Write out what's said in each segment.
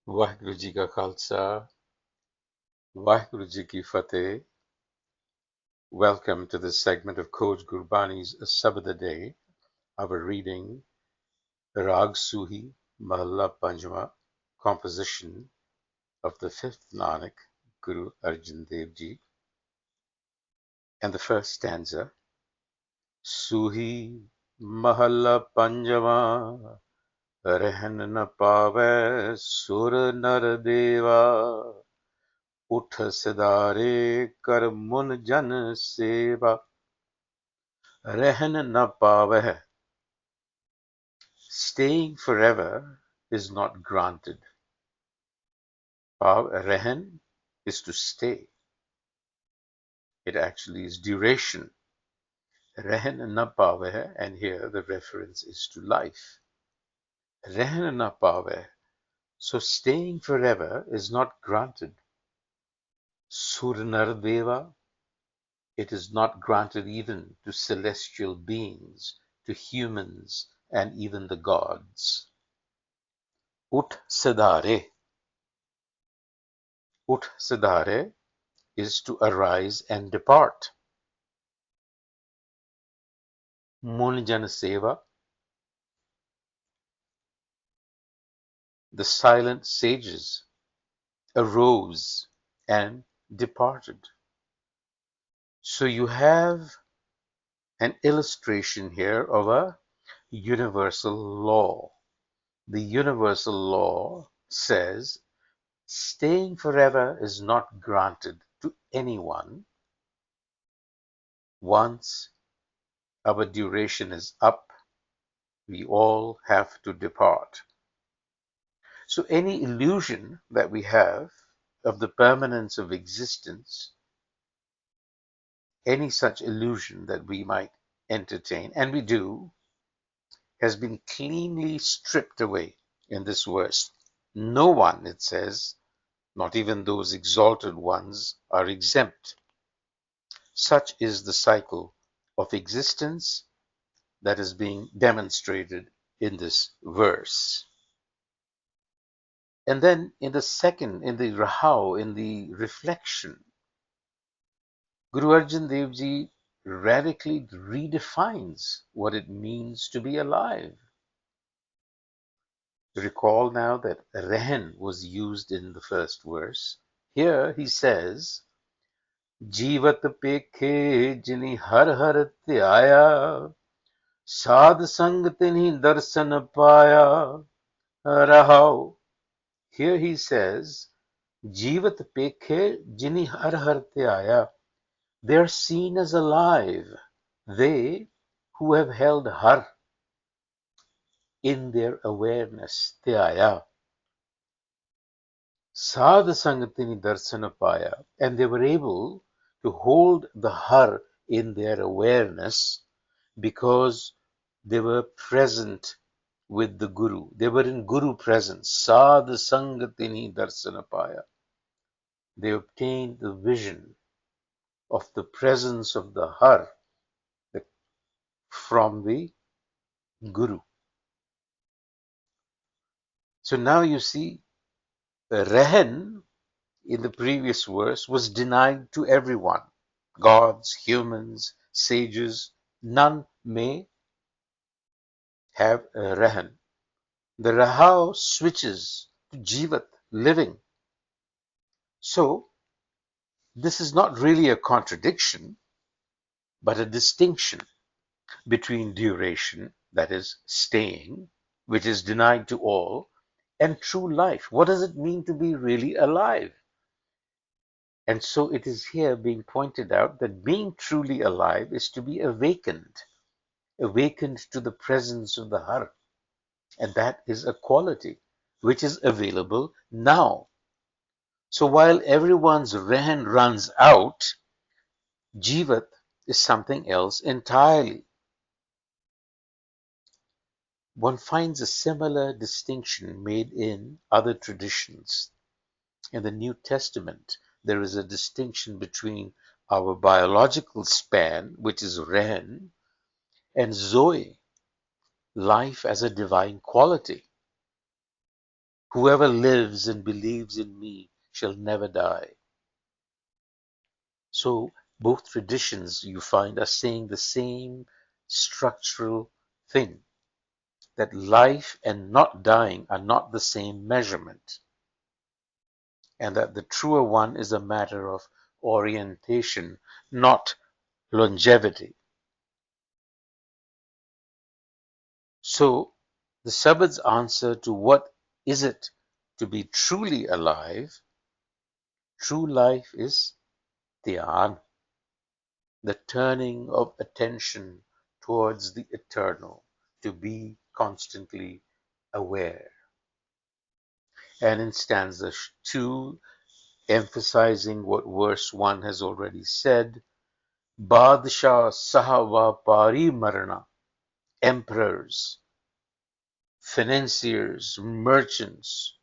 वाहिगुरु जी का खालसा, वाहिगुरु जी की fateh. Welcome to this segment of Coach Gurbani's a-sabad-a-day, our reading Rag Suhi Mahalla Panjwa, composition of the fifth Nanak, Guru Arjan Dev Ji, and the first stanza. Suhi Mahalla Panjwa, Rahan na pave sur nar deva, उठ सिधारे कर मुन जन सेवा रहन न पावह. Staying forever is not granted. Rehan is to stay. It actually is duration. Rehan na paveh, and here the reference is to life. Rehan na paveh. So staying forever is not granted. Surnar deva. It is not granted even to celestial beings, to humans, and even the gods. Ut siddhare. Ut siddhare is to arise and depart. Munjan seva, the silent sages, arose and departed. So you have an illustration here of a universal law. The universal law says staying forever is not granted to anyone. Once our duration is up, we all have to depart. So any illusion that we have of the permanence of existence, any such illusion that we might entertain, and we do, has been cleanly stripped away in this verse. No one, it says, not even those exalted ones, are exempt. Such is the cycle of existence that is being demonstrated in this verse. And then in the second, in the Rahau, in the reflection, Guru Arjan Dev Ji radically redefines what it means to be alive. Recall now that Rahan was used in the first verse. Here he says, Jivat pekhe jini har har tyaya, Sad sang tini darsan paya, Rahau. Here he says, Jivat pekhe jini har har tyaya. They are seen as alive, they who have held har in their awareness, tyaya. Sadh sangatini darsana paya, and they were able to hold the har in their awareness because they were present with the Guru. They were in Guru presence. Sadh sangatini darsana paya. They obtained the vision of the presence of the har from the Guru. So now you see, Rahan in the previous verse was denied to everyone. Gods, humans, sages, none may have Rahan. The Rahau switches to Jivat, living. So this is not really a contradiction, but a distinction between duration, that is staying, which is denied to all, and true life. What does it mean to be really alive? And so it is here being pointed out that being truly alive is to be awakened to the presence of the Har. And that is a quality which is available now. So while everyone's Rahan runs out, Jivat is something else entirely. One finds a similar distinction made in other traditions. In the New Testament, there is a distinction between our biological span, which is Rahan, and Zoe, life as a divine quality. Whoever lives and believes in me shall never die. So both traditions you find are saying the same structural thing, that life and not dying are not the same measurement, and that the truer one is a matter of orientation, not longevity. So the Sabad's answer to what is it to be truly alive, true life is dhyan, the turning of attention towards the eternal, to be constantly aware. And in stanza 2, emphasizing what verse 1 has already said, Badshah Sahava Pari Marana, emperors, financiers, merchants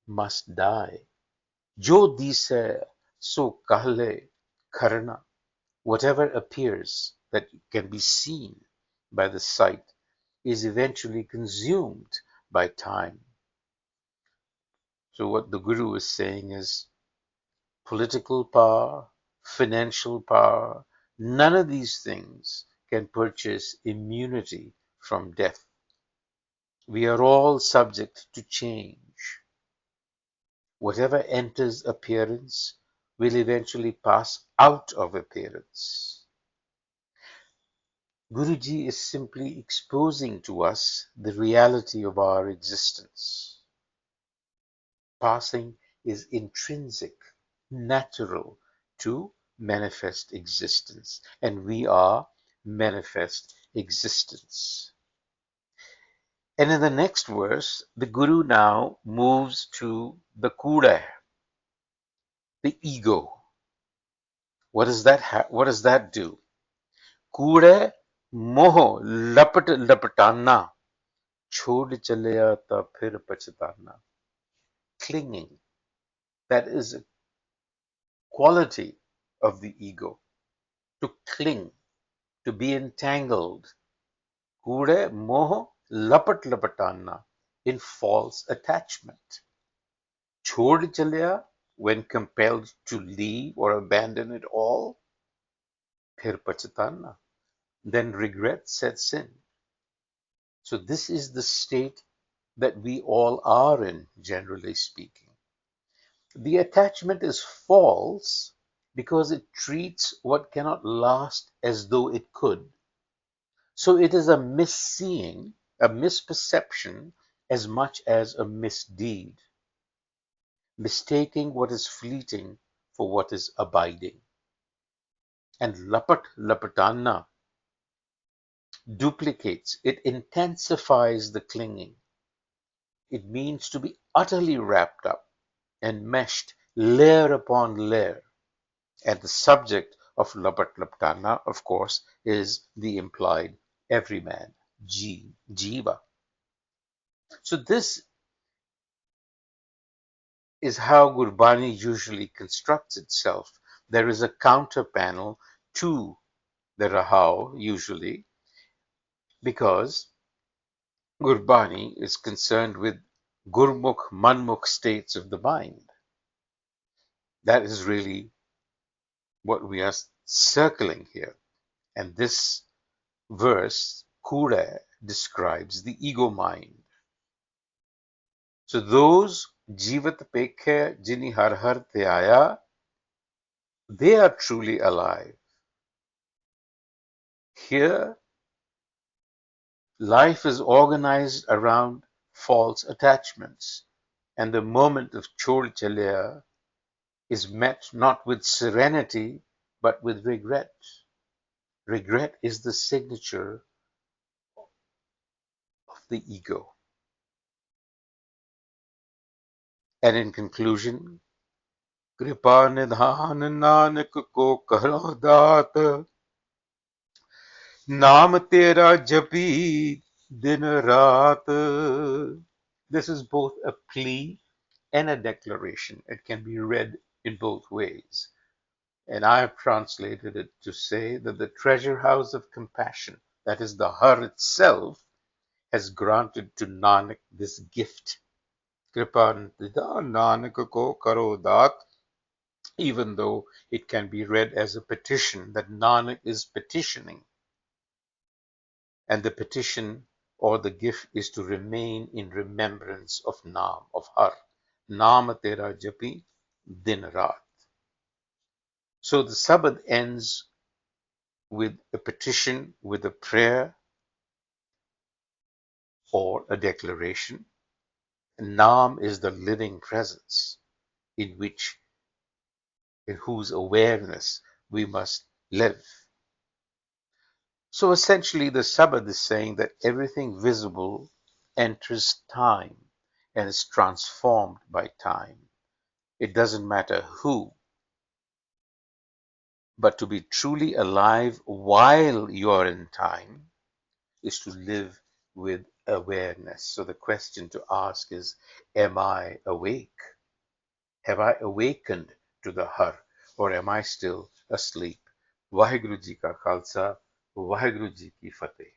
must die. Jo dise so kahle karna, whatever appears that can be seen by the sight is eventually consumed by time. So what the Guru is saying is political power, financial power, none of these things can purchase immunity from death. We are all subject to change. Whatever enters appearance will eventually pass out of appearance. Guruji is simply exposing to us the reality of our existence. Passing is intrinsic, natural to manifest existence, and we are manifest existence. And in the next verse, the Guru now moves to the Kuda, the ego. What does that do? Kuda moh lapat lapatana, chhod chalaya ta phir pachitana. Clinging, that is a quality of the ego, to cling, to be entangled. Kude moh lapat lapatana, in false attachment. Chhod chalaya, when compelled to leave or abandon it all. Phir pachitana, then regret sets in. So this is the state that we all are in, generally speaking. The attachment is false because it treats what cannot last as though it could. So it is a misseeing, a misperception, as much as a misdeed, mistaking what is fleeting for what is abiding. And lapat lapatana duplicates, it intensifies the clinging. It means to be utterly wrapped up and meshed layer upon layer. And the subject of lapat laptana, of course, is the implied everyman, jiva. So this is how Gurbani usually constructs itself. There is a counter panel to the Rahau, usually, because Gurbani is concerned with Gurmukh, Manmukh states of the mind. That is really what we are circling here. And this verse, Kura, describes the ego mind. So those Jivat Pekhe Jini Har Har Theaya, they are truly alive. Here, life is organized around false attachments, and the moment of Chod Chalaya is met not with serenity, but with regret. Regret is the signature of the ego. And in conclusion, Kripa Nidhan Nanak ko karo daat, Naam tera japi din raat. This is both a plea and a declaration. It can be read in both ways. And I have translated it to say that the treasure house of compassion, that is the Har itself, has granted to Nanak this gift. Kripa Nanak ko karo dat, even though it can be read as a petition, that Nanak is petitioning, and the petition or the gift is to remain in remembrance of Naam, of Har. Naam tera japi din raat. So the Sabad ends with a petition, with a prayer or a declaration. Naam is the living presence in which, in whose awareness we must live. So essentially, the Sabbath is saying that everything visible enters time and is transformed by time. It doesn't matter who, but to be truly alive while you're in time is to live with awareness. So the question to ask is, am I awake? Have I awakened to the Har, or am I still asleep? Vaheguru Ji ka Khalsa, Vaheguru Ji ki Fateh.